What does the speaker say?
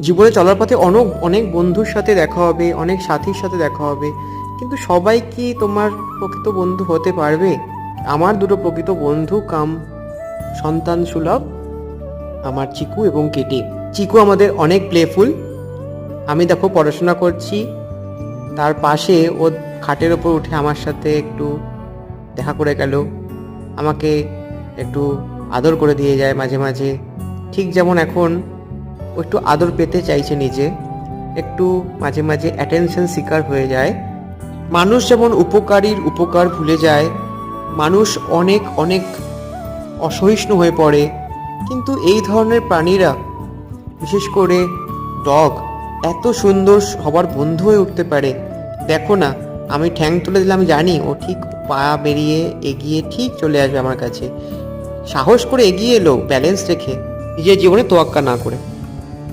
জীবনে চলার পথে অনেক অনেক বন্ধুর সাথে দেখা হবে, অনেক সাথীর সাথে দেখা হবে, কিন্তু সবাই কি তোমার প্রকৃত বন্ধু হতে পারবে? আমার দুটো প্রকৃত বন্ধু কাম সন্তান সুলভ আমার চিকু এবং কেটি। চিকু আমাদের অনেক প্লেফুল। আমি দেখো পড়াশোনা করছি, তার পাশে ও খাটের ওপর উঠে আমার সাথে একটু দেখা করে গেল, আমাকে একটু আদর করে দিয়ে যায় মাঝে মাঝে। ঠিক যেমন এখন ও একটু আদর পেতে চাইছে নিজে, একটু মাঝে মাঝে অ্যাটেনশন সিকার হয়ে যায়। মানুষ যেমন উপকারীর উপকার ভুলে যায়, মানুষ অনেক অনেক অসহিষ্ণু হয়ে পড়ে, কিন্তু এই ধরনের প্রাণীরা, বিশেষ করে ডগ, এত সুন্দর সবার বন্ধু হয়ে উঠতে পারে। দেখো না, আমি ঠ্যাং তুলে দিলে আমি জানি ও ঠিক পা বেরিয়ে এগিয়ে ঠিক চলে আসবে আমার কাছে, সাহস করে এগিয়ে এলো ব্যালেন্স রেখে, নিজের জীবনে তোয়াক্কা না করে।